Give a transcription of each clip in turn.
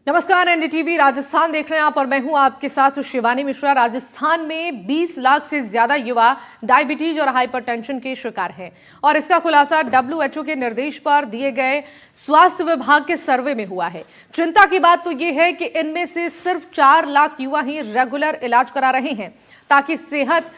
नमस्कार, एनडीटीवी राजस्थान देख रहे हैं आप और मैं हूं आपके साथ शिवानी मिश्रा। राजस्थान में 20 लाख से ज्यादा युवा डायबिटीज और हाइपरटेंशन के शिकार हैं और इसका खुलासा डब्ल्यूएचओ के निर्देश पर दिए गए स्वास्थ्य विभाग के सर्वे में हुआ है। चिंता की बात तो यह है कि इनमें से सिर्फ 4 लाख युवा ही रेगुलर इलाज करा रहे हैं ताकि सेहत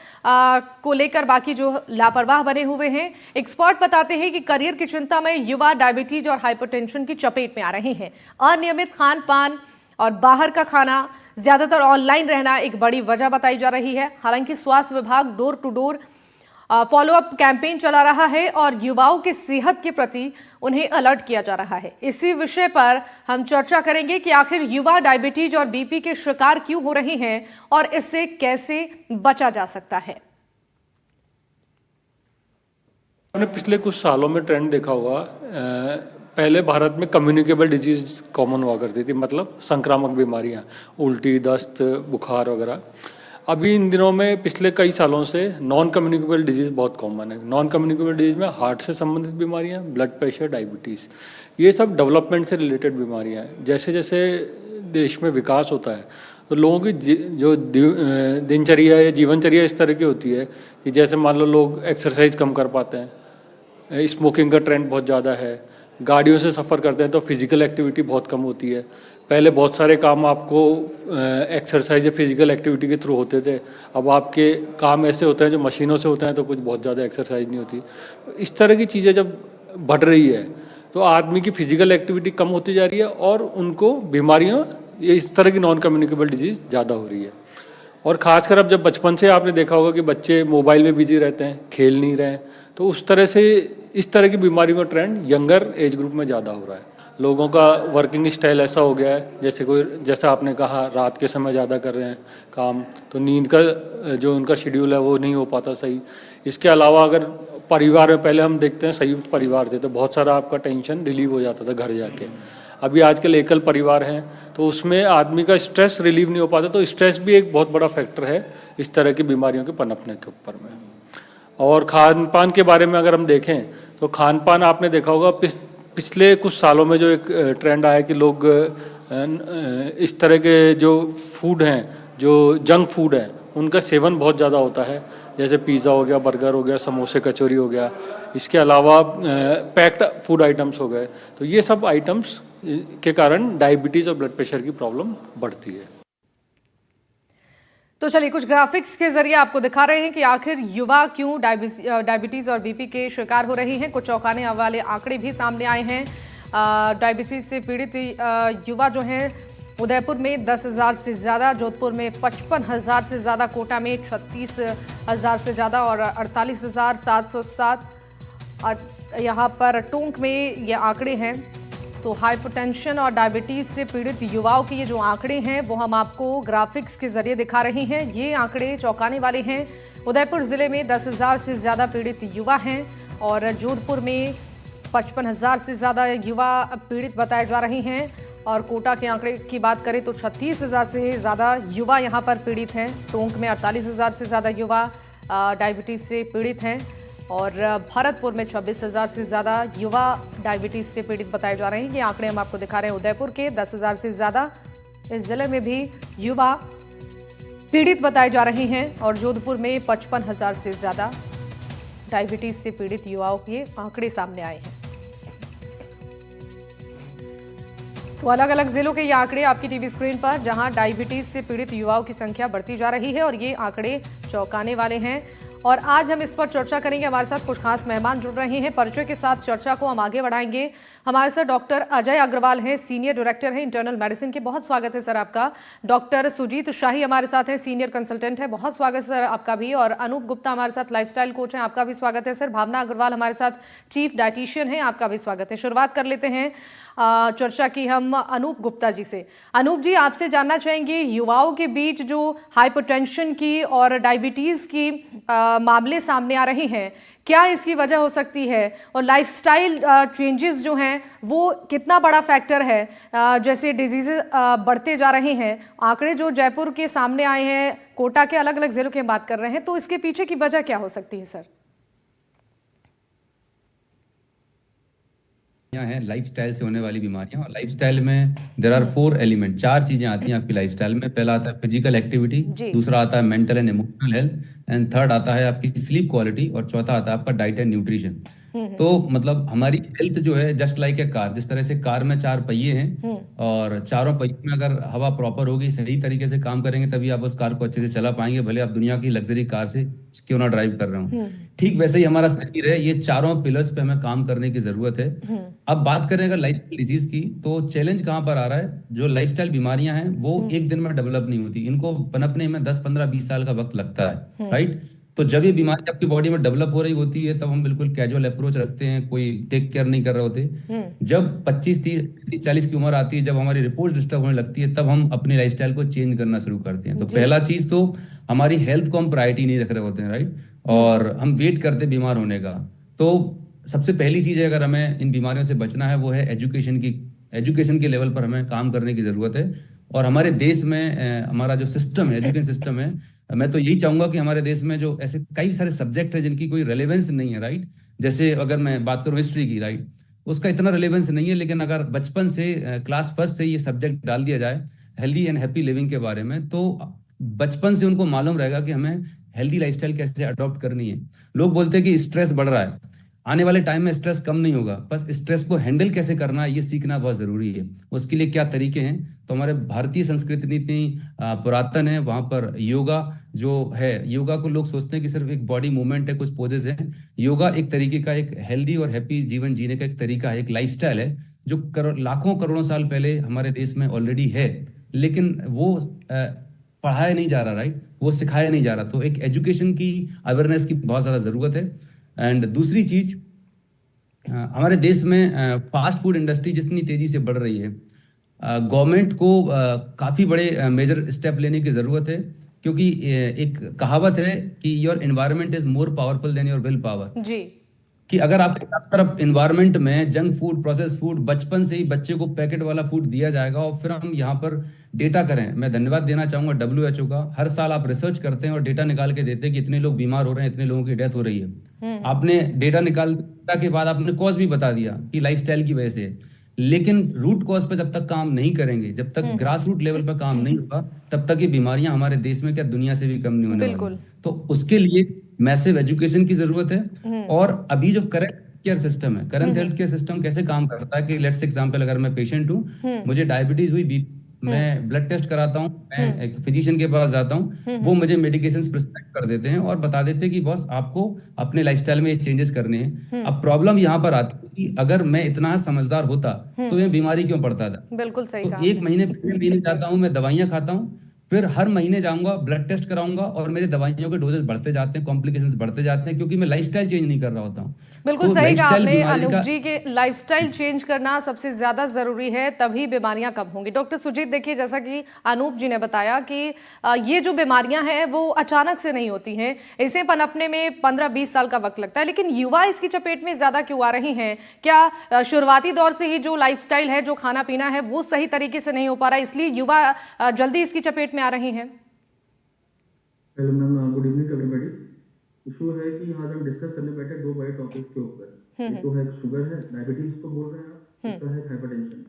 को लेकर बाकी जो लापरवाह बने हुए हैं। एक्सपर्ट बताते हैं कि करियर की चिंता में युवा डायबिटीज और हाइपरटेंशन की चपेट में आ रहे हैं। अनियमित खान पान और बाहर का खाना, ज्यादातर ऑनलाइन रहना एक बड़ी वजह बताई जा रही है। हालांकि स्वास्थ्य विभाग door to door follow up campaign चला रहा है और युवाओं की सेहत के प्रति उन्हें अलर्ट किया जा रहा है। इसी विषय पर हम चर्चा करेंगे कि आखिर युवा डायबिटीज और बीपी के शिकार क्यों हो रहे हैं और इससे कैसे बचा जा सकता है। हमने पिछले कुछ सालों में ट्रेंड देखा होगा। पहले भारत में कम्युनिकेबल डिजीज कॉमन हुआ करती थी, मतलब संक्रामक बीमारियां, उल्टी, दस्त, बुखार वगैरह। अभी इन दिनों में पिछले कई सालों से नॉन कम्युनिकेबल डिजीज़ बहुत कॉमन है। नॉन कम्युनिकेबल डिजीज़ में हार्ट से संबंधित बीमारियां, ब्लड प्रेशर, डायबिटीज़, ये सब डेवलपमेंट से रिलेटेड बीमारियां हैं। जैसे जैसे देश में विकास होता है तो लोगों की जो दिनचर्या या जीवनचर्या इस तरह की होती है कि जैसे मान लो लोग एक्सरसाइज कम कर पाते हैं, स्मोकिंग का ट्रेंड बहुत ज़्यादा है, गाड़ियों से सफ़र करते हैं तो फिज़िकल एक्टिविटी बहुत कम होती है। पहले बहुत सारे काम आपको एक्सरसाइज या फिजिकल एक्टिविटी के थ्रू होते थे, अब आपके काम ऐसे होते हैं जो मशीनों से होते हैं तो कुछ बहुत ज़्यादा एक्सरसाइज नहीं होती। तो इस तरह की चीज़ें जब बढ़ रही है तो आदमी की फिजिकल एक्टिविटी कम होती जा रही है और उनको बीमारियाँ, ये इस तरह की नॉन कम्युनिकेबल डिजीज़ ज़्यादा हो रही है। और ख़ासकर अब जब बचपन से आपने देखा होगा कि बच्चे मोबाइल में बिजी रहते हैं, खेल नहीं रहे हैं, तो उस तरह से इस तरह की बीमारियों का ट्रेंड यंगर एज ग्रुप में ज़्यादा हो रहा है। लोगों का वर्किंग स्टाइल ऐसा हो गया है, जैसा आपने कहा, रात के समय ज़्यादा कर रहे हैं काम, तो नींद का जो उनका शेड्यूल है वो नहीं हो पाता सही। इसके अलावा अगर परिवार में, पहले हम देखते हैं संयुक्त परिवार थे तो बहुत सारा आपका टेंशन रिलीव हो जाता था घर जाके। अभी आजकल एकल परिवार हैं तो उसमें आदमी का स्ट्रेस रिलीव नहीं हो पाता, तो स्ट्रेस भी एक बहुत बड़ा फैक्टर है इस तरह की बीमारियों के पनपने के ऊपर में। और खान पान के बारे में अगर हम देखें तो खान पान आपने देखा होगा पिछले कुछ सालों में जो एक ट्रेंड आया कि लोग इस तरह के जो फूड हैं, जो जंक फूड हैं, उनका सेवन बहुत ज़्यादा होता है। जैसे पिज़्ज़ा हो गया, बर्गर हो गया, समोसे कचौरी हो गया, इसके अलावा पैक्ड फूड आइटम्स हो गए। तो ये सब आइटम्स के कारण डायबिटीज़ और ब्लड प्रेशर की प्रॉब्लम बढ़ती है। तो चलिए कुछ ग्राफिक्स के जरिए आपको दिखा रहे हैं कि आखिर युवा क्यों डायबिटीज और बीपी के शिकार हो रहे हैं। कुछ चौंकाने वाले आंकड़े भी सामने आए हैं। डायबिटीज से पीड़ित युवा जो हैं उदयपुर में 10,000 से ज़्यादा, जोधपुर में 55,000 से ज़्यादा, कोटा में 36,000 से ज़्यादा और 48,707 यहाँ पर टोंक में ये आंकड़े हैं। तो हाइपरटेंशन और डायबिटीज से पीड़ित युवाओं के ये जो आंकड़े हैं वो हम आपको ग्राफिक्स के जरिए दिखा रहे हैं। ये आंकड़े चौंकाने वाले हैं। उदयपुर जिले में 10,000 से ज़्यादा पीड़ित युवा हैं और जोधपुर में 55,000 से ज़्यादा युवा पीड़ित बताए जा रहे हैं। और कोटा के आंकड़े की बात करें तो 36,000 से ज़्यादा युवा यहाँ पर पीड़ित हैं। टोंक में 48,000 से ज़्यादा युवा डायबिटीज़ से पीड़ित हैं और भरतपुर में 26,000 से ज़्यादा युवा डायबिटीज़ से पीड़ित बताए जा रहे हैं। ये आंकड़े हम आपको दिखा रहे हैं उदयपुर के। 10,000 से ज़्यादा इस जिले में भी युवा पीड़ित बताए जा रहे हैं और जोधपुर में 55,000 से ज़्यादा डायबिटीज़ से पीड़ित युवाओं के आंकड़े सामने आए हैं। तो अलग अलग जिलों के ये आंकड़े आपकी टीवी स्क्रीन पर, जहां डायबिटीज से पीड़ित युवाओं की संख्या बढ़ती जा रही है और ये आंकड़े चौंकाने वाले हैं। और आज हम इस पर चर्चा करेंगे। हमारे साथ कुछ खास मेहमान जुड़ रहे हैं। परिचय के साथ चर्चा को हम आगे बढ़ाएंगे। हमारे साथ डॉक्टर अजय अग्रवाल हैं, सीनियर डायरेक्टर हैं इंटरनल मेडिसिन के। बहुत स्वागत है सर आपका। डॉक्टर सुजीत शाही हमारे साथ हैं, सीनियर कंसल्टेंट है। बहुत स्वागत है सर आपका भी। और अनूप गुप्ता हमारे साथ लाइफस्टाइल कोच हैं, आपका भी स्वागत है सर। भावना अग्रवाल हमारे साथ चीफ डाइटिशियन है, आपका भी स्वागत है। शुरुआत कर लेते हैं चर्चा की हम अनूप गुप्ता जी से। अनूप जी, आपसे जानना चाहेंगे युवाओं के बीच जो हाइपरटेंशन की और डायबिटीज की मामले सामने आ रहे हैं, क्या इसकी वजह हो सकती है और लाइफस्टाइल चेंजेस जो हैं वो कितना बड़ा फैक्टर है? जैसे डिजीजेस बढ़ते जा रहे हैं, आंकड़े जो जयपुर के सामने आए हैं, कोटा के अलग अलग जिलों की बात कर रहे हैं, तो इसके पीछे की वजह क्या हो सकती है सर? हैं लाइफस्टाइल से होने वाली बीमारियां। और लाइफस्टाइल में देर आर 4 एलिमेंट, 4 चीजें आती हैं आपकी लाइफस्टाइल में। पहला आता है फिजिकल एक्टिविटी, जी। दूसरा आता है mental and emotional health, and third आता है आपकी स्लीप क्वालिटी, और चौथा आता है आपका डाइट एंड न्यूट्रिशन। तो मतलब हमारी हेल्थ जो है जस्ट लाइक ए कार, जिस तरह से कार में 4 पहिए हैं हम्म। और चारों पहियों में अगर हवा प्रॉपर होगी, सही तरीके से काम करेंगे, तभी आप उस कार को अच्छे से चला पाएंगे, भले आप दुनिया की लग्जरी कार से क्यों ना ड्राइव कर रहे हो। ठीक वैसे ही हमारा शरीर है, ये चारों पिलर्स पे हमें काम करने की जरूरत है। अब बात करें अगर लाइफस्टाइल डिजीज की, तो चैलेंज कहाँ पर आ रहा है? जो लाइफस्टाइल बीमारियां हैं वो एक दिन में डेवलप नहीं होती, इनको पनपने में 10 15 20 साल का वक्त लगता है, राइट? तो जब ये बीमारी आपकी बॉडी में डेवलप हो रही होती है, तब हम बिल्कुल कैजुअल अप्रोच रखते हैं, कोई टेक केयर नहीं कर रहे होते। जब 25 30 30 40 की उम्र आती है, जब हमारी रिपोर्ट डिस्टर्ब होने लगती है, तब हम अपनी लाइफस्टाइल को चेंज करना शुरू करते हैं। तो जी। पहला चीज तो हमारी हेल्थ को हम प्रायोरिटी नहीं रख रहे होते हैं, राइट? और हम वेट करते हैं बीमार होने का। तो सबसे पहली चीज है, अगर हमें इन बीमारियों से बचना है, वो है एजुकेशन के लेवल पर हमें काम करने की जरूरत है। और हमारे देश में हमारा जो सिस्टम है, एजुकेशन सिस्टम है, मैं तो यही चाहूंगा कि हमारे देश में जो ऐसे कई सारे सब्जेक्ट है जिनकी कोई रेलेवेंस नहीं है, राइट? जैसे अगर मैं बात करूं हिस्ट्री की, राइट, उसका इतना रेलेवेंस नहीं है, लेकिन अगर बचपन से क्लास फर्स्ट से ये सब्जेक्ट डाल दिया जाए हेल्दी एंड हैप्पी लिविंग के बारे में, तो बचपन से उनको मालूम रहेगा कि हमें हेल्दी लाइफस्टाइल कैसे अडॉप्ट करनी है। लोग बोलते हैं कि स्ट्रेस बढ़ रहा है, आने वाले टाइम में स्ट्रेस कम नहीं होगा, बस स्ट्रेस को हैंडल कैसे करना है ये सीखना बहुत जरूरी है। उसके लिए क्या तरीके हैं? तो हमारे भारतीय संस्कृति इतनी पुरातन है, वहां पर योगा जो है, योगा को लोग सोचते हैं कि सिर्फ एक बॉडी मूवमेंट है, कुछ पोजेस हैं। योगा एक तरीके का एक हेल्दी और हैप्पी जीवन जीने का एक तरीका है, एक लाइफस्टाइल है, जो लाखों करोड़ों साल पहले हमारे देश में ऑलरेडी है, लेकिन वो पढ़ाया नहीं जा रहा, राइट? वो सिखाया नहीं जा रहा। तो एक एजुकेशन की, अवेयरनेस की बहुत ज्यादा जरूरत है। एंड दूसरी चीज, हमारे देश में फास्ट फूड इंडस्ट्री जितनी तेजी से बढ़ रही है, गवर्नमेंट को काफी बड़े मेजर स्टेप लेने की जरूरत है। क्योंकि एक कहावत है कि your environment is more powerful than your will power. जी। कि अगर आपके चारों तरफ इन्वायरमेंट में जंक फूड, प्रोसेस फूड, बचपन से ही बच्चे को पैकेट वाला फूड दिया जाएगा, और फिर हम यहाँ पर डेटा करें, मैं धन्यवाद देना चाहूंगा WHO का। हर साल आप रिसर्च करते हैं और डेटा निकाल के देते हैं कि इतने लोग बीमार हो रहे हैं, इतने लोगों की डेथ हो रही है। आपने डेटा निकालने के बाद आपने कॉज भी बता दिया कि लाइफस्टाइल की वजह से है। लेकिन रूट कॉज पे जब तक काम नहीं करेंगे, जब तक ग्रास रूट लेवल पर काम नहीं होगा, तब तक ये बीमारियां हमारे देश में क्या दुनिया से भी कम नहीं होने वाली। बिल्कुल। तो उसके लिए मैसिव एजुकेशन की जरूरत है। और अभी जो करंट केयर सिस्टम है, करंट हेल्थ केयर सिस्टम कैसे काम करता है कि लेट्स एग्जांपल, अगर मैं पेशेंट हूँ, मुझे डायबिटीज हुई, मैं ब्लड टेस्ट कराता हूँ, मैं एक फिजिशियन के पास जाता हूँ, वो मुझे मेडिकेशंस प्रिस्क्राइब कर देते हैं और बता देते हैं कि बॉस आपको अपने लाइफस्टाइल में ये चेंजेस करने हैं। अब प्रॉब्लम यहाँ पर आती है कि अगर मैं इतना समझदार होता तो मैं बीमारी क्यों पड़ता था? बिल्कुल सही तो कहा एक आपने। महीने पहले महीने जाता हूँ, मैं दवाइयाँ खाता हूँ, फिर हर महीने जाऊंगा, ब्लड टेस्ट कराऊंगा, और मेरे दवाइयों के डोजेस बढ़ते जाते हैं, कॉम्प्लिकेशंस बढ़ते जाते हैं, क्योंकि मैं लाइफस्टाइल चेंज नहीं कर रहा होता हूँ। बिल्कुल तो सही कहा लाइफस्टाइल आपने बीमारी अनूप का, जी, के लाइफस्टाइल चेंज करना सबसे ज्यादा जरूरी है, तभी बीमारियां कम होंगी। डॉक्टर सुजीत, देखिए जैसा कि अनूप जी ने बताया कि ये जो बीमारियां हैं वो अचानक से नहीं होती हैं, इसे पनपने में 15-20 साल का वक्त लगता है, लेकिन युवा इसकी चपेट में ज्यादा क्यों आ रही हैं? क्या शुरुआती दौर से ही जो लाइफस्टाइल है, जो खाना पीना है, वो सही तरीके से नहीं हो पा रहा, इसलिए युवा जल्दी इसकी चपेट में आ रही हैं? Hello ma'am, good evening everybody. Issue है कि आज हम डिस्कस करने बैठे दो बड़े टॉपिक्स के ऊपर। एक तो है शुगर है, डायबिटीज तो बोल रहे हैं आप, दूसरा है हाइपरटेंशन।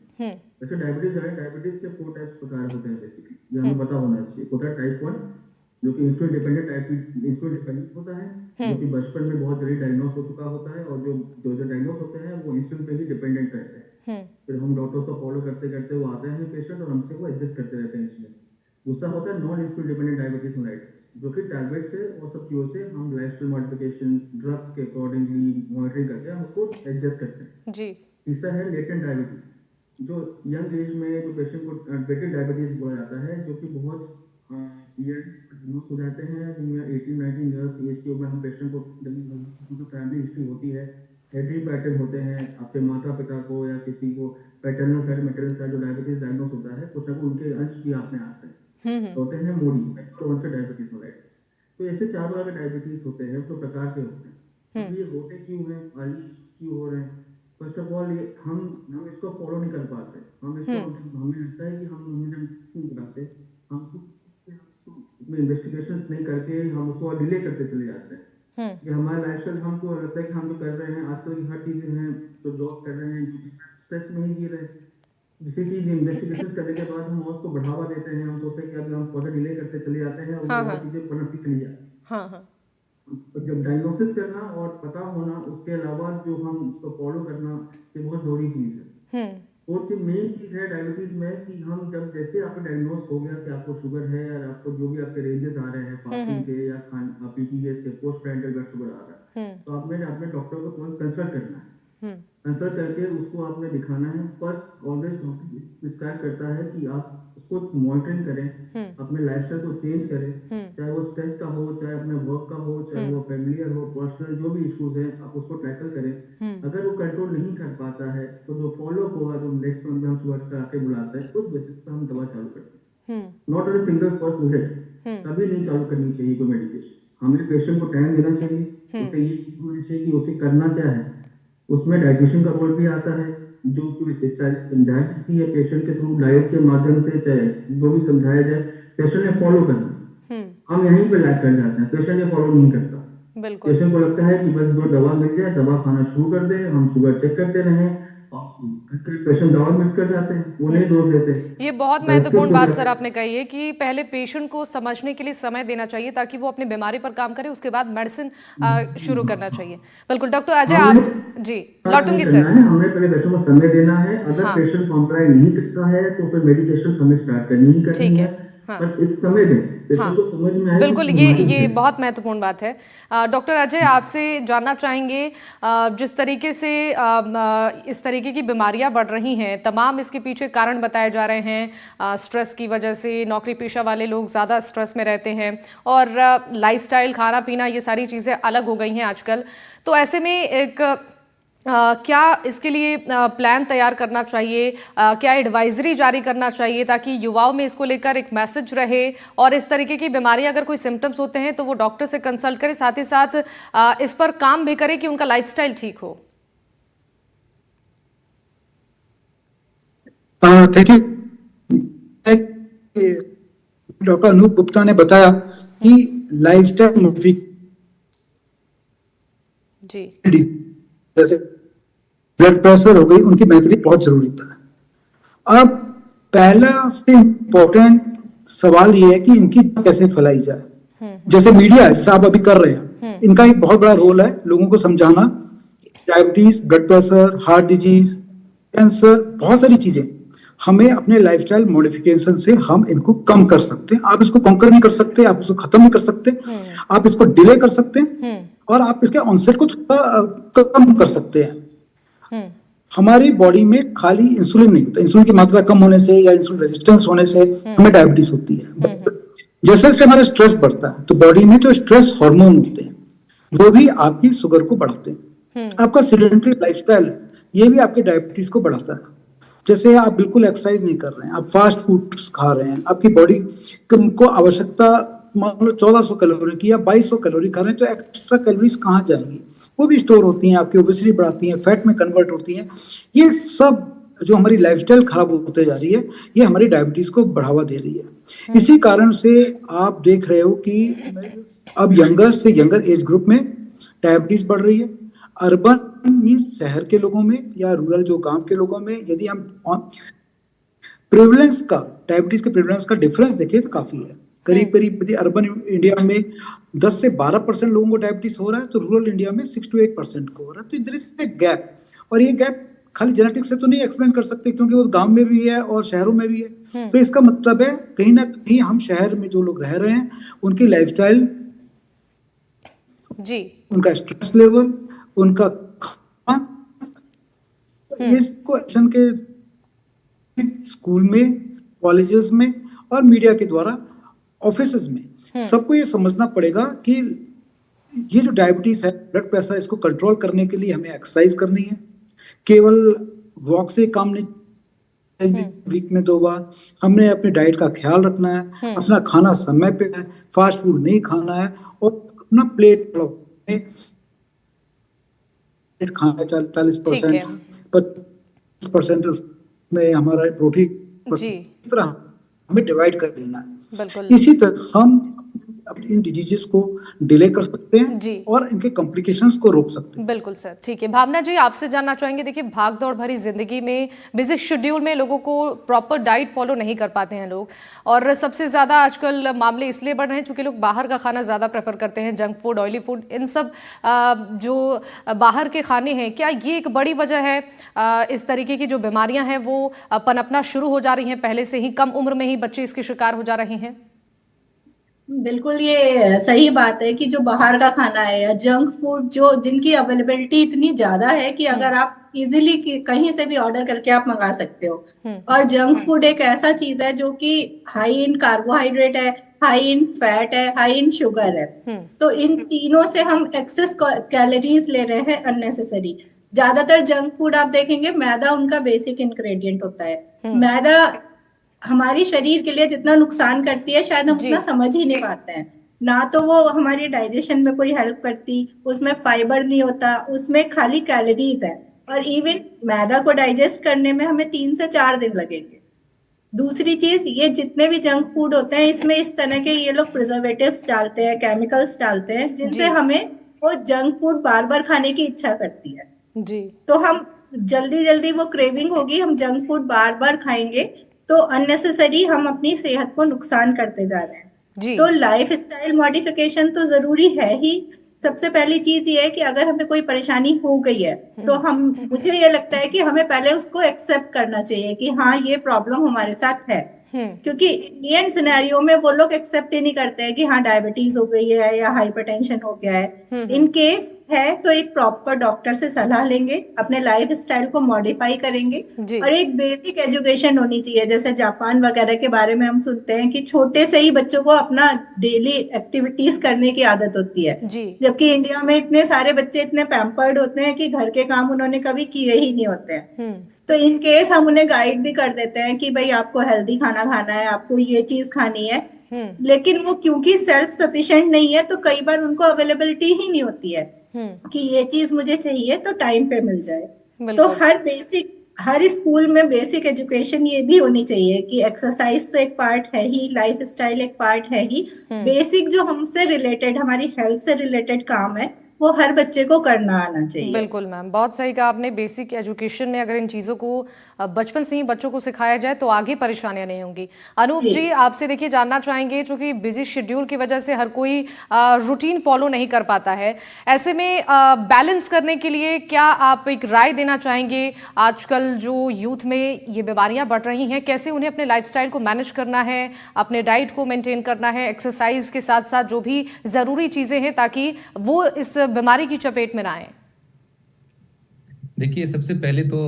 वैसे डायबिटीज है, डायबिटीज के 4 टाइप्स प्रकार होते हैं बेसिकली, ये हमें पता होना चाहिए। होता है टाइप 1, जो कि इंसुलिन डिपेंडेंट होता है, जो कि बचपन में बहुत जल्दी डायग्नोस हो चुका होता है, और जो जो जो डायग्नोस होते हैं वो इंसुलिन पे ही डिपेंडेंट रहते हैं। फिर हम डॉक्टर्स को फॉलो करते करते वो आते हैं पेशेंट, और हमसे वो एडजस्ट करते रहते हैं इंसुलिन। दूसरा होता है non insulin dependent diabetes mellitus, जो कि टैबलेट से और सब चीज़ों से हम लाइफस्टाइल मॉडिफिकेशन, ड्रग्स के अकॉर्डिंगली मॉनिटरिंग करके हम उसको एडजस्ट करते हैं। जी। तीसरा है लेटेंट डायबिटीज, जो यंग एज में जो पेशेंट को लेटेंट डायबिटीज बोला जाता है, जो कि बहुत ईयर हो जाते हैं, जिनमें 18-19 ईयर्स एज के ऊपर हम पेशेंट को, जो फैमिली हिस्ट्री होती है, हेरिडिटी पैटर्न होते हैं, आपके माता पिता को या किसी को पैटर्नल साइड मेटरनल साइड जो डायबिटीज डायग्नोस होता है, कुछ ना कुछ उनके अंश भी आपने आते हैं, होते हैं मोडी कौन से डायबिटीज मेलाइटिस। तो ऐसे 4 प्रकार के डायबिटीज होते हैं, तो प्रकार के होते हैं। अब ये होते क्यों हैं, क्यों हो रहे हैं? फर्स्ट ऑफ ऑल, ये हम इसको फॉलो नहीं कर पाते, हम इसको हमें लगता है कि हम क्यों कराते, हम इसमें इन्वेस्टिगेशंस नहीं करके हम उसको डिले करते चले जाते हैं। कि हमारा लाइफस्टाइल हमको लगता है कि हम जो कर रहे हैं आजकल की हर चीजें हैं, तो जॉब कर रहे हैं, स्ट्रेस में ही जी रहे हैं। किसी चीज इन्वेस्टिगेशन करने के बाद हम उसको बढ़ावा देते हैं, हम सोचते हैं कि अभी हम फर्दर डिले करते चले जाते हैं और हाँ, वो हाँ। चीजें पनपती चली जाती हैं। हाँ, हाँ। तो जब डायग्नोसिस करना और पता होना, उसके अलावा जो हम उसको फॉलो करना, ये बहुत जरूरी चीज है। और जो मेन चीज है डायबिटीज में कि हम जब जैसे आपको डायग्नोस हो गया कि आपको शुगर है या आपको जो भी आपके रेंजेस आ रहे हैं फास्टिंग के या पीपीएस के, पोस्ट पैरेंटल ब्लड शुगर आ रहा है, तो आपने अपने डॉक्टर को कंसल्ट करना है। कंसल्ट करके उसको आपने दिखाना है। फर्स्ट ऑलवेज प्रिस्क्राइब करता है कि आप उसको मॉनिटरिंग करें, अपने लाइफस्टाइल को चेंज करें, चाहे वो स्ट्रेस का हो, चाहे अपने वर्क का हो, चाहे वो फैमिलियर हो, पर्सनल जो भी इश्यूज हैं, आप उसको टैकल करें। अगर वो कंट्रोल नहीं कर पाता है तो जो फॉलो होगा, जो नेक्स्ट मंथ में हम शुगर कराके बुलाते हैं, उस बेसिस पर हम दवा चालू करते हैं। Not on single first visit, कभी नहीं चालू करनी चाहिए कोई मेडिकेशन। हमें पेशेंट को टाइम देना चाहिए, उसे ये होना चाहिए कि उसे करना क्या है। उसमें डाइजेशन का रोल भी आता है, जो समझाई जाती है पेशेंट के थ्रू, डाइट के माध्यम से, चाहे जो भी समझाया जाए पेशेंट ने फॉलो करना। हम यहीं पे लैग कर जाते हैं, पेशेंट ये फॉलो नहीं करता। बिल्कुल। पेशेंट को लगता है कि बस दो दवा मिल जाए, दवा खाना शुरू कर दे, हम शुगर चेक करते रहें, पेशेंट दवा मिस कर जाते हैं, वो नहीं डोज लेते। ये बहुत महत्वपूर्ण बात सर आपने कही है कि पहले पेशेंट को समझने के लिए समय देना चाहिए ताकि वो अपनी बीमारी पर काम करे, उसके बाद मेडिसिन शुरू करना चाहिए। बिल्कुल डॉक्टर अजय, आप जी लौटूंगी सर। हमने पहले पेशेंट को समय देना है। अगर हाँ। पेशेंट कॉम्प्लाई नहीं करता है तो फिर मेडिकेशन समय स्टार्ट करनी ही करनी ठीक है। है। हाँ। पर एक समय दें, पेशेंट को समझ में आए। बिल्कुल, ये बहुत महत्वपूर्ण बात है। डॉक्टर अजय, आपसे जानना चाहेंगे, जिस तरीके से इस तरीके की बीमारियां बढ़ रही हैं, तमाम इसके पीछे कारण बताए जा रहे हैं। स्ट्रेस की वजह से नौकरी पेशा वाले लोग ज़्यादा स्ट्रेस में रहते हैं और लाइफस्टाइल, खाना पीना, ये सारी चीज़ें अलग हो गई हैं आजकल। तो ऐसे में एक क्या इसके लिए प्लान तैयार करना चाहिए, क्या एडवाइजरी जारी करना चाहिए ताकि युवाओं में इसको लेकर एक मैसेज रहे और इस तरीके की बीमारी अगर कोई सिम्टम्स होते हैं तो वो डॉक्टर से कंसल्ट करें, साथ ही साथ इस पर काम भी करें कि उनका लाइफस्टाइल ठीक हो? Thank you. Doctor Anoop Gupta ने बताया कि लाइफस्टाइल मॉडिफिकेशन, जी, जैसे ब्लड प्रेशर हो गई, उनकी मैनेजमेंट बहुत जरूरी था। अब पहला से इम्पोर्टेंट सवाल ये है कि इनकी कैसे फैलाई जाए। जैसे मीडिया, जैसे आप अभी कर रहे हैं, इनका एक बहुत बड़ा रोल है लोगों को समझाना। Diabetes, blood pressure, heart disease, cancer, बहुत सारी चीजें हमें अपने लाइफस्टाइल मॉडिफिकेशन से हम इनको कम कर सकते हैं। आप इसको कॉन्कर नहीं कर सकते, आप इसको खत्म नहीं कर सकते, आप इसको डिले कर सकते हैं और आप इसके ऑनसेट को थोड़ा कम कर सकते हैं। हमारी बॉडी में खाली इंसुलिन नहीं होता, इंसुलिन की मात्रा कम होने से या इंसुलिन रेजिस्टेंस होने से हमें डायबिटीज होती है। जैसे जैसे हमारा स्ट्रेस बढ़ता है तो बॉडी में जो स्ट्रेस हार्मोन होते हैं वो भी आपकी शुगर को बढ़ाते हैं। आपका सेडेंटरी लाइफस्टाइल है, ये भी आपके डायबिटीज को बढ़ाता है। जैसे आप बिल्कुल एक्सरसाइज नहीं कर रहे हैं, आप फास्ट फूड खा रहे हैं, आपकी बॉडी को आवश्यकता मान लो 1400 कैलोरी की या 2200 कैलोरी खा रहे हैं, तो एक्स्ट्रा कैलोरीज कहाँ जाएंगी? वो भी स्टोर होती हैं, आपकी ओबेसिटी बढ़ाती हैं, फैट में कन्वर्ट होती हैं। ये सब जो हमारी लाइफस्टाइल खराब होते जा रही है, ये हमारी डायबिटीज को बढ़ावा दे रही है। इसी कारण से आप देख रहे हो कि अब यंगर से यंगर एज ग्रुप में डायबिटीज बढ़ रही है। अर्बन मीन्स शहर के लोगों में या रूरल जो गांव के लोगों में, यदि हम प्रेवलेंस का, डायबिटीज के प्रेवलेंस का डिफरेंस देखें तो काफी है। करीब करीब यदि अर्बन इंडिया में 10 से 12% लोगों को डायबिटीज हो रहा है तो रूरल इंडिया में 6 to 8% को हो रहा है। तो इधर से गैप, और ये गैप खाली जेनेटिक्स से तो नहीं एक्सप्लेन कर सकते क्योंकि वो गांव में भी है और शहरों में भी है। तो इसका मतलब है कहीं ना कहीं हम शहर में जो लोग रह रहे हैं उनकी लाइफस्टाइल, जी, उनका स्ट्रेस लेवल, उनका खान, इसको एक्शन के स्कूल में, कॉलेजेस में और मीडिया के द्वारा ऑफिस में सबको ये समझना पड़ेगा कि ये जो डायबिटीज है, ब्लड प्रेशर, इसको कंट्रोल करने के लिए हमें एक्सरसाइज करनी है। केवल वॉक से काम नहीं, वीक में 2 बार हमने अपनी डाइट का ख्याल रखना है, अपना खाना समय पे है, फास्ट फूड नहीं खाना है और अपना प्लेट खाना 40%, 50% में हमारा प्रोटीन, जी, इस तरह हमें डिवाइड कर लेना है। बिल्कुल। इसी तरह हम अपनी इन डिजीजेस को डिले कर सकते हैं जी। और इनके कॉम्प्लिकेशंस को रोक सकते हैं। बिल्कुल सर, ठीक है। भावना जी, आपसे जानना चाहेंगे, देखिए भाग दौड़ भरी जिंदगी में, बिजी शेड्यूल में लोगों को प्रॉपर डाइट फॉलो नहीं कर पाते हैं लोग, और सबसे ज़्यादा आजकल मामले इसलिए बढ़ रहे हैं क्योंकि लोग बाहर का खाना ज़्यादा प्रेफर करते हैं, जंक फूड, ऑयली फूड, इन सब जो बाहर के खाने हैं, क्या ये एक बड़ी वजह है इस तरीके की जो बीमारियां हैं वो पनपना शुरू हो जा रही हैं, पहले से ही कम उम्र में ही बच्चे इसके शिकार हो जा रहे हैं? बिल्कुल, ये सही बात है कि जो बाहर का खाना है या जंक फूड, जो जिनकी अवेलेबिलिटी इतनी ज्यादा है कि अगर आप इजीली कहीं से भी ऑर्डर करके आप मंगा सकते हो। और जंक फूड एक ऐसा चीज है जो कि हाई इन कार्बोहाइड्रेट है, हाई इन फैट है, हाई इन शुगर है। तो इन तीनों से हम एक्सेस कैलोरीज ले रहे हैं अननेसेसरी। ज्यादातर जंक फूड आप देखेंगे, मैदा उनका बेसिक इंग्रेडिएंट होता है। मैदा हमारी शरीर के लिए जितना नुकसान करती है शायद हम उतना समझ ही नहीं पाते हैं। ना तो वो हमारी डाइजेशन में कोई हेल्प करती, उसमें फाइबर नहीं होता, उसमें खाली कैलोरीज है। और इवन मैदा को डाइजेस्ट करने में हमें 3 से 4 दिन लगेंगे। दूसरी चीज, ये जितने भी जंक फूड होते हैं इसमें इस तरह के ये लोग प्रिजर्वेटिव्स डालते हैं, केमिकल्स डालते हैं, जिनसे हमें वो जंक फूड बार बार खाने की इच्छा करती है जी। तो हम जल्दी जल्दी वो क्रेविंग होगी, हम जंक फूड बार बार खाएंगे, तो अननेसेसरी हम अपनी सेहत को नुकसान करते जा रहे हैं जी। तो लाइफ स्टाइल मॉडिफिकेशन तो जरूरी है ही। सबसे पहली चीज ये है कि अगर हमें कोई परेशानी हो गई है तो मुझे ये लगता है कि हमें पहले उसको एक्सेप्ट करना चाहिए कि हाँ, ये प्रॉब्लम हमारे साथ है। क्योंकि इंडियन सिनेरियो में वो लोग एक्सेप्ट ही नहीं करते हैं कि हाँ, डायबिटीज हो गई है या हाइपरटेंशन हो गया है। इन केस है तो एक प्रॉपर डॉक्टर से सलाह लेंगे, अपने लाइफ स्टाइल को मॉडिफाई करेंगे और एक बेसिक एजुकेशन होनी चाहिए। जैसे जापान वगैरह के बारे में हम सुनते हैं कि छोटे से ही बच्चों को अपना डेली एक्टिविटीज करने की आदत होती है, जबकि इंडिया में इतने सारे बच्चे इतने पैम्पर्ड होते हैं कि घर के काम उन्होंने कभी किए ही नहीं होते हैं। तो इन केस हम उन्हें गाइड भी कर देते हैं कि भाई आपको हेल्दी खाना खाना है, आपको ये चीज खानी है, लेकिन वो क्योंकि सेल्फ सफिशिएंट नहीं है तो कई बार उनको अवेलेबिलिटी ही नहीं होती है कि ये चीज मुझे चाहिए तो टाइम पे मिल जाए। तो हर स्कूल में बेसिक एजुकेशन ये भी होनी चाहिए कि एक्सरसाइज तो एक पार्ट है ही, लाइफ स्टाइल एक पार्ट है ही, बेसिक जो हमसे रिलेटेड, हमारी हेल्थ से रिलेटेड काम है वो हर बच्चे को करना आना चाहिए। बिल्कुल मैम, बहुत सही कहा आपने। बेसिक एजुकेशन में अगर इन चीज़ों को बचपन से ही बच्चों को सिखाया जाए तो आगे परेशानियां नहीं होंगी। अनूप जी, आपसे देखिए जानना चाहेंगे, चूंकि बिजी शेड्यूल की वजह से हर कोई रूटीन फॉलो नहीं कर पाता है, ऐसे में बैलेंस करने के लिए क्या आप एक राय देना चाहेंगे? आजकल जो यूथ में ये बीमारियां बढ़ रही हैं, कैसे उन्हें अपने लाइफस्टाइल को मैनेज करना है, अपने डाइट को मेंटेन करना है, एक्सरसाइज के साथ साथ जो भी ज़रूरी चीज़ें हैं, ताकि वो इस बीमारी की चपेट में ना आए? देखिए, सबसे पहले तो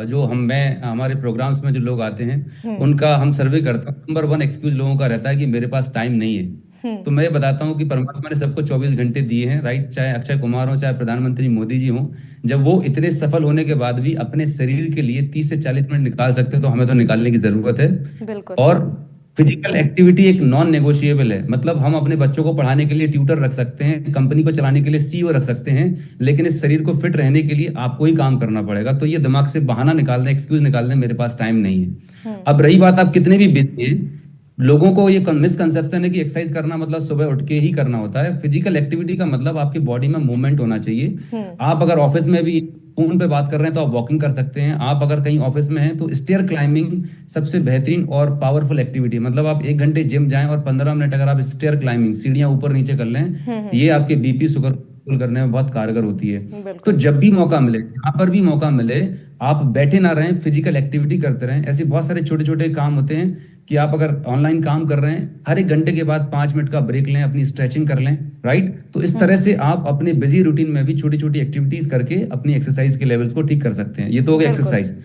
जो हमारे प्रोग्राम्स में जो लोग आते हैं उनका हम सर्वे करता हूँ। नंबर 1 एक्सक्यूज लोगों का रहता है कि मेरे पास टाइम नहीं है। तो मैं बताता हूँ कि परमात्मा ने सबको 24 घंटे दिए हैं, राइट? चाहे अक्षय कुमार हो, चाहे प्रधानमंत्री मोदी जी हो, जब वो इतने सफल होने के बाद भी अपने शरीर के लिए 30 से 40 मिनट निकाल सकते हैं तो हमें तो निकालने की जरूरत है। और फिजिकल एक्टिविटी एक नॉन नेगोशिएबल है। मतलब हम अपने बच्चों को पढ़ाने के लिए ट्यूटर रख सकते हैं, कंपनी को चलाने के लिए सीईओ रख सकते हैं, लेकिन इस शरीर को फिट रहने के लिए आपको ही काम करना पड़ेगा। तो ये दिमाग से बहाना निकाल दें, एक्सक्यूज निकाल दें, मेरे पास टाइम नहीं है। अब रही बात आप कितने भी बिजी हैं, लोगों को ये मिसकंसेप्शन है कि एक्सरसाइज करना मतलब सुबह उठ के ही करना होता है। फिजिकल एक्टिविटी का मतलब आपकी बॉडी में मूवमेंट होना चाहिए। आप अगर ऑफिस में भी फोन पे बात कर रहे हैं तो आप वॉकिंग कर सकते हैं। आप अगर कहीं ऑफिस में हैं तो स्टेयर क्लाइंबिंग सबसे बेहतरीन और पावरफुल एक्टिविटी। मतलब आप 1 घंटे जिम जाएं और 15 मिनट अगर आप स्टेयर क्लाइंबिंग, सीढ़ियां ऊपर नीचे कर लें, ये आपके बीपी शुगर करने में बहुत कारगर होती है। तो जब भी मौका मिले, यहाँ पर भी मौका मिले, आप बैठे ना रहें, फिजिकल एक्टिविटी करते रहें। ऐसे बहुत सारे छोटे छोटे काम होते हैं कि आप अगर ऑनलाइन काम कर रहे हैं, हर 1 घंटे के बाद 5 मिनट का ब्रेक लें, अपनी स्ट्रेचिंग कर लें, राइट? तो इस तरह से आप अपने बिजी रूटीन में भी छोटी छोटी एक्टिविटीज करके अपनी एक्सरसाइज के लेवल्स को ठीक कर सकते हैं। ये तो हो गया एक्सरसाइज।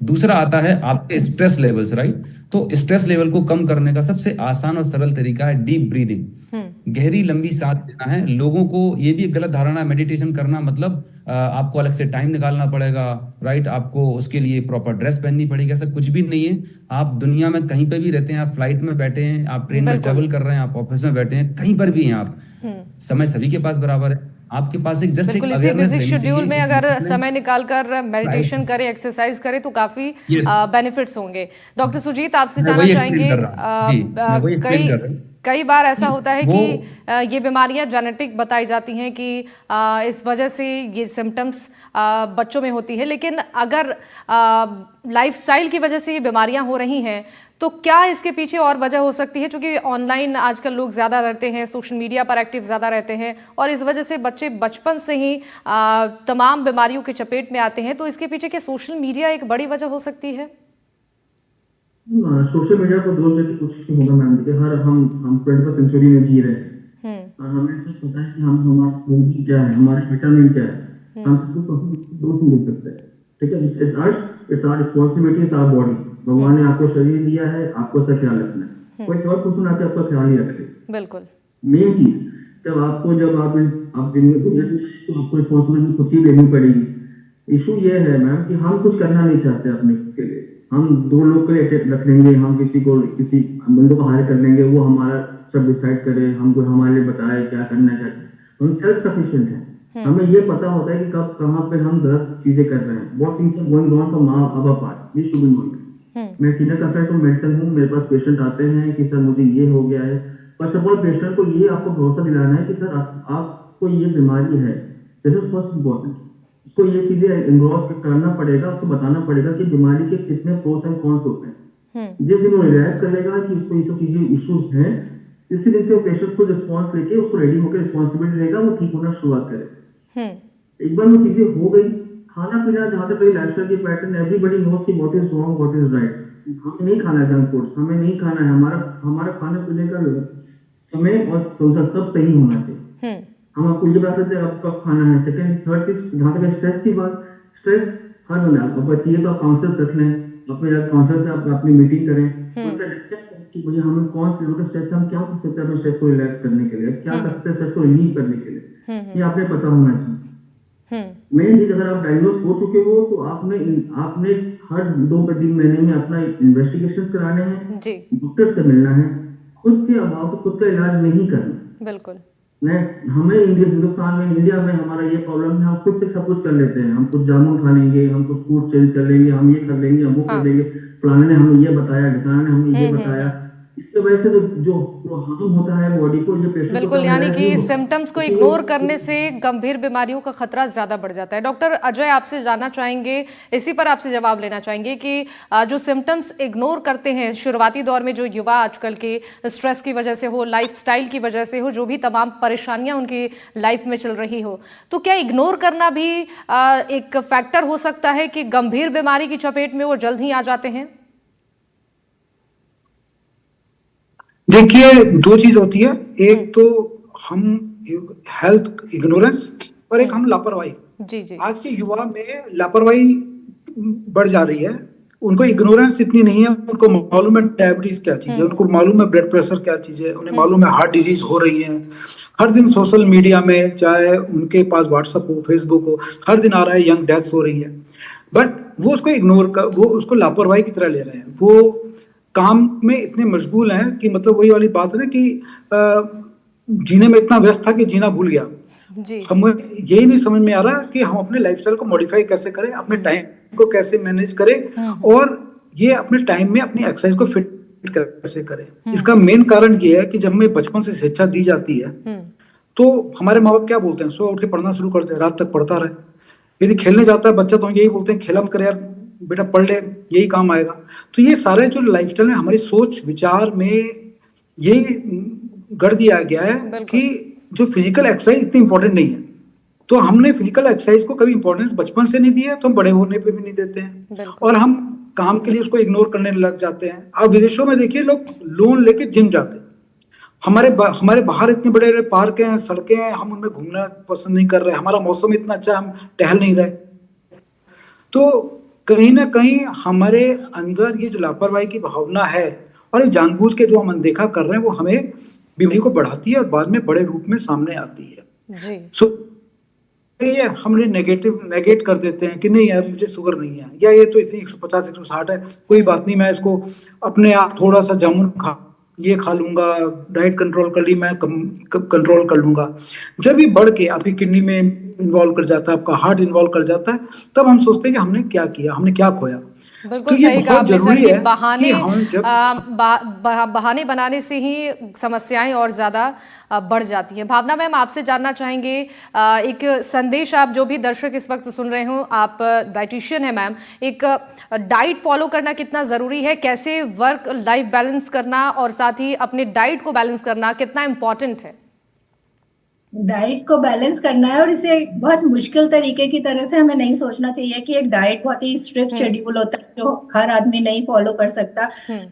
दूसरा आता है आपके स्ट्रेस लेवल्स, राइट? तो स्ट्रेस लेवल को कम करने का सबसे आसान और सरल तरीका है डीप ब्रीदिंग। गहरी लंबी सांस लेना है। लोगों को ये भी एक गलत धारणा है, मेडिटेशन करना मतलब आपको अलग से टाइम निकालना पड़ेगा, राइट? आपको उसके लिए प्रॉपर ड्रेस पहननी पड़ेगी। ऐसा कुछ भी नहीं है। आप दुनिया में कहीं पे भी रहते हैं, आप फ्लाइट में बैठे हैं, आप ट्रेन में ट्रेवल कर रहे हैं, आप ऑफिस में बैठे हैं, कहीं पर भी हैं आप, समय सभी के पास बराबर है। आपके पास एक जस्ट एक अवेयरनेस बिजी शेड्यूल में अगर समय निकालकर मेडिटेशन करें, एक्सरसाइज करें तो काफी बेनिफिट्स होंगे। डॉक्टर सुजीत, आपसे जानना चाहेंगे, कई बार ऐसा होता है वो कि ये बीमारियां जेनेटिक बताई जाती हैं कि इस वजह से ये सिम्टम्स बच्चों में होती है, लेकिन अगर लाइफस्टाइल की वजह से ये बीमारियां हो रही हैं तो क्या इसके पीछे और वजह हो सकती है? क्योंकि ऑनलाइन आजकल लोग ज़्यादा रहते हैं, सोशल मीडिया पर एक्टिव ज़्यादा रहते हैं और इस वजह से बच्चे बचपन से ही तमाम बीमारियों की चपेट में आते हैं, तो इसके पीछे क्या सोशल मीडिया एक बड़ी वजह हो सकती है? सोशल मीडिया को दोष देके कुछ नहीं होगा मैम। देखिए हर हम 21st सेंचुरी में जी रहे हैं और हमें सिर्फ पता है कि हम हमारा खूबी क्या है, हमारा विटामिन क्या है, हम किसी को दोष नहीं दे सकते। ठीक है, it's our responsibility, it's our body. भगवान ने आपको शरीर दिया है, आपको उसका ख्याल रखना है। कोई थर्ड पर्सन आके आपका ख्याल नहीं रखे। बिल्कुल। मेन चीज जब आप दिन में दुनिया में तो आपको रिस्पॉन्सिबिलिटी खुद ही लेनी पड़ेगी। इशू ये है मैम कि हम कुछ करना नहीं चाहते अपने खुद के लिए। हम 2 लोग के लिए रख लेंगे, हम किसी बंदों को हायर कर लेंगे, वो हमारा सब डिसाइड करे, हमको हमारे लिए बताए क्या करना है। हम सेल्फ सफिशिएंट हैं। हमें ये पता होता है कि कब कहाँ पे हम गलत चीजें कर रहे हैं। What things are going wrong from our part, we should be knowing. मैं सीनियर कंसल्टेंट मेडिसिन हूँ, मेरे पास पेशेंट आते हैं कि सर मुझे ये हो गया है। फर्स्ट ऑफ ऑल पेशेंट को ये आपको भरोसा दिलाना है कि सर आपको ये बीमारी है। This is first important. उसको ये चीजें इन्वॉल्व करना पड़ेगा, उसको बताना पड़ेगा कि बीमारी के कितने प्रोस एंड कॉन्स होते हैं। जिस दिन वो रियलाइज कर लेगा कि उसको ये सब चीजें इश्यूज हैं, इसी दिन से वो पेशेंट को रिस्पॉन्स लेके उसको रेडी होकर रिस्पॉन्सिबिलिटी लेगा, वो ठीक होना शुरुआत करे। एक बार वो चीजें हो गई, खाना पीना जहाँ तक लाइफस्टाइल की पैटर्न, एवरीबॉडी नोज कि what is wrong what is right. हमें नहीं खाना है जंक फूड्स, हमें नहीं खाना है। हमारा खाने पीने का समय और सब सही होना चाहिए। हम आपको ये बता सकते हैं आपको कब खाना है। सेकंड थर्ड चीज जहाँ तक स्ट्रेस की बात, स्ट्रेस हर बंदा आपको बचिए तो आप काउंसलर रख लें, अपने काउंसलर से आप अपनी मीटिंग करें, उनसे डिस्कस करें कि मुझे हमें कौन से लोग स्ट्रेस से हम क्या कर सकते हैं अपने स्ट्रेस को रिलैक्स करने के लिए, क्या कर सकते हैं स्ट्रेस को रिलीव करने के लिए, ये आपने पता होना चाहिए। मेन चीज अगर आप डायग्नोज हो चुके हो तो आपने हर 2-3 महीने में अपना इन्वेस्टिगेशंस कराने हैं, डॉक्टर से मिलना है। खुद के अभाव से खुद का इलाज नहीं करना। बिल्कुल। हमें हिंदुस्तान में, इंडिया में हमारा ये प्रॉब्लम है, हम खुद से सब कुछ कर लेते हैं। हम कुछ जामुन खा लेंगे, हम कुछ फूड चेंज कर लेंगे, हम ये कर लेंगे, हम वो कर लेंगे, फलाने ने हमें ये बताया, ढिकाने ने हमें ये बताया। इसके वजह से जो हार्म होता है बॉडी को, ये पेशेंट बिल्कुल, यानी कि सिम्टम्स को इग्नोर करने से गंभीर बीमारियों का खतरा ज्यादा बढ़ जाता है। डॉक्टर अजय, आपसे जानना चाहेंगे, इसी पर आपसे जवाब लेना चाहेंगे कि जो सिम्टम्स इग्नोर करते हैं शुरुआती दौर में, जो युवा आजकल के स्ट्रेस की वजह से हो, लाइफस्टाइल की वजह से हो, जो भी तमाम परेशानियां उनकी लाइफ में चल रही हो, तो क्या इग्नोर करना भी एक फैक्टर हो सकता है कि गंभीर बीमारी की चपेट में वो जल्द ही आ जाते हैं? देखिए 2 चीज होती है, एक तो हम हेल्थ इग्नोरेंस और एक हम लापरवाही। जी। आज के युवा में लापरवाही बढ़ जा रही है। उनको इग्नोरेंस इतनी नहीं है, उनको मालूम है डायबिटीज क्या चीज है, उनको मालूम है ब्लड प्रेशर क्या चीज है, उन्हें मालूम है हार्ट डिजीज हो रही है। हर दिन सोशल मीडिया में, चाहे उनके पास व्हाट्सएप हो, फेसबुक हो, हर दिन आ रहा है यंग डेथ्स हो रही है। बट वो उसको इग्नोर कर, वो उसको लापरवाही की तरह ले रहे हैं। वो काम में इतने मशगूल हैं कि मतलब वही वाली बात है ना कि जीने में इतना व्यस्त था कि जीना भूल गया। हमें यही नहीं समझ में आ रहा कि हम अपने लाइफस्टाइल को मॉडिफाई कैसे करें, अपने टाइम को कैसे मैनेज करें और ये अपने टाइम में अपनी एक्सरसाइज को फिट कैसे करें। इसका मेन कारण ये है कि जब हमें बचपन से शिक्षा दी जाती है तो हमारे माँ बाप क्या बोलते हैं, सुबह उठ के पढ़ना शुरू करते हैं, रात तक पढ़ता रहे। यदि खेलने जाता है बच्चा तो यही बोलते हैं खेला मत कर यार बेटा, पढ़ ले, यही काम आएगा। तो ये सारे जो लाइफस्टाइल में हमारी सोच विचार में ये गढ़ दिया गया है कि जो फिजिकल एक्सरसाइज इतनी इंपॉर्टेंट नहीं है। तो हमने फिजिकल एक्सरसाइज को कभी इंपॉर्टेंस बचपन से नहीं दी है, तो हम बड़े होने पे भी नहीं देते हैं और हम काम के लिए उसको इग्नोर करने लग जाते हैं। अब विदेशों में देखिए लोग लोन लेके जिम जाते हैं। हमारे बाहर इतने बड़े बड़े पार्क हैं, सड़कें हैं, हम उनमें घूमना पसंद नहीं कर रहे। हमारा मौसम इतना अच्छा, हम टहल नहीं रहे। तो कहीं ना कहीं हमारे अंदर ये जो लापरवाही की भावना है और ये जानबूझ के जो हम अनदेखा कर रहे हैं, वो हमें बीमारी को बढ़ाती है और बाद में बड़े रूप में सामने आती है। सो ये हमने नेगेट कर देते हैं कि नहीं यार मुझे शुगर नहीं है, या ये तो इतनी 150-160 है, कोई बात नहीं, मैं इसको अपने आप थोड़ा सा जामुन खा लूंगा, डाइट कंट्रोल कर ली, मैं कंट्रोल कर लूंगा। जब ये बढ़ के आपकी किडनी में इन्वॉल्व कर जाता है, आपका हार्ट इन्वॉल्व कर जाता है, तब हम सोचते हैं कि हमने क्या किया, हमने क्या खोया। बिल्कुल तो ये सही कहा बहुत आपने सर जरूरी कि है बहाने कि हम जब बहाने बनाने से ही समस्याएं और ज्यादा बढ़ जाती हैं। भावना मैम, आपसे जानना चाहेंगे एक संदेश, आप जो भी दर्शक इस वक्त सुन रहे हो, आप डाइटिशियन है मैम, एक डाइट फॉलो करना कितना जरूरी है, कैसे वर्क लाइफ बैलेंस करना और साथ ही अपने डाइट को बैलेंस करना कितना इंपॉर्टेंट है? डाइट को बैलेंस करना है और इसे बहुत मुश्किल तरीके की तरह से हमें नहीं सोचना चाहिए कि एक डाइट बहुत ही स्ट्रिक्ट शेड्यूल होता है जो हर आदमी नहीं फॉलो कर सकता।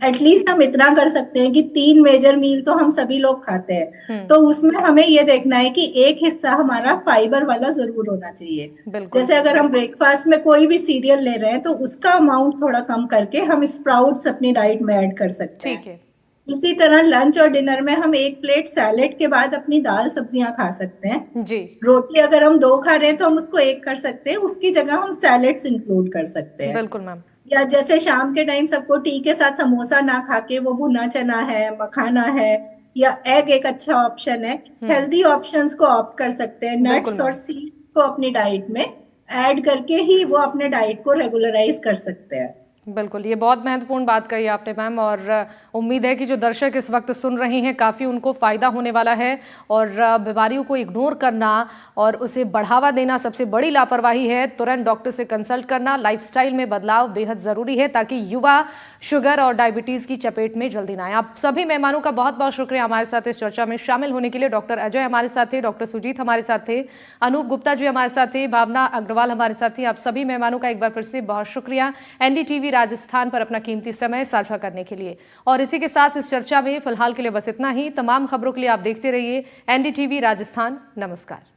एटलीस्ट हम इतना कर सकते हैं कि 3 मेजर मील तो हम सभी लोग खाते हैं, तो उसमें हमें ये देखना है कि एक हिस्सा हमारा फाइबर वाला जरूर होना चाहिए। बिल्कुल। जैसे अगर हम ब्रेकफास्ट में कोई भी सीरियल ले रहे हैं तो उसका अमाउंट थोड़ा कम करके हम स्प्राउट्स अपनी डाइट में ऐड कर सकते हैं। ठीक है। इसी तरह लंच और डिनर में हम 1 प्लेट सैलेड के बाद अपनी दाल सब्जियां खा सकते हैं। जी रोटी अगर हम 2 खा रहे हैं तो हम उसको 1 कर सकते हैं, उसकी जगह हम सैलेड्स इंक्लूड कर सकते हैं। बिल्कुल मैम। या जैसे शाम के टाइम सबको टी के साथ समोसा ना खा के वो भुना चना है, मखाना है या एग एक अच्छा ऑप्शन है। हेल्दी ऑप्शंस को ऑप्ट कर सकते हैं। बिल्कुल नट्स और मैम। सीड को अपनी डाइट में ऐड करके ही वो अपने डाइट को रेगुलराइज कर सकते हैं। बिल्कुल, ये बहुत महत्वपूर्ण बात कही आपने मैम, और उम्मीद है कि जो दर्शक इस वक्त सुन रहे हैं काफ़ी उनको फ़ायदा होने वाला है। और बीमारियों को इग्नोर करना और उसे बढ़ावा देना सबसे बड़ी लापरवाही है। तुरंत डॉक्टर से कंसल्ट करना, लाइफस्टाइल में बदलाव बेहद ज़रूरी है ताकि युवा शुगर और डायबिटीज़ की चपेट में जल्दी ना आए। आप सभी मेहमानों का बहुत बहुत शुक्रिया हमारे साथ इस चर्चा में शामिल होने के लिए। डॉक्टर अजय हमारे साथ थे, डॉक्टर सुजीत हमारे साथ थे, अनूप गुप्ता जी हमारे साथ थे, भावना अग्रवाल हमारे साथ थी। आप सभी मेहमानों का एक बार फिर से बहुत शुक्रिया एनडीटीवी राजस्थान पर अपना कीमती समय साझा करने के लिए। और इसी के साथ इस चर्चा में फिलहाल के लिए बस इतना ही। तमाम खबरों के लिए आप देखते रहिए एनडीटीवी राजस्थान। नमस्कार।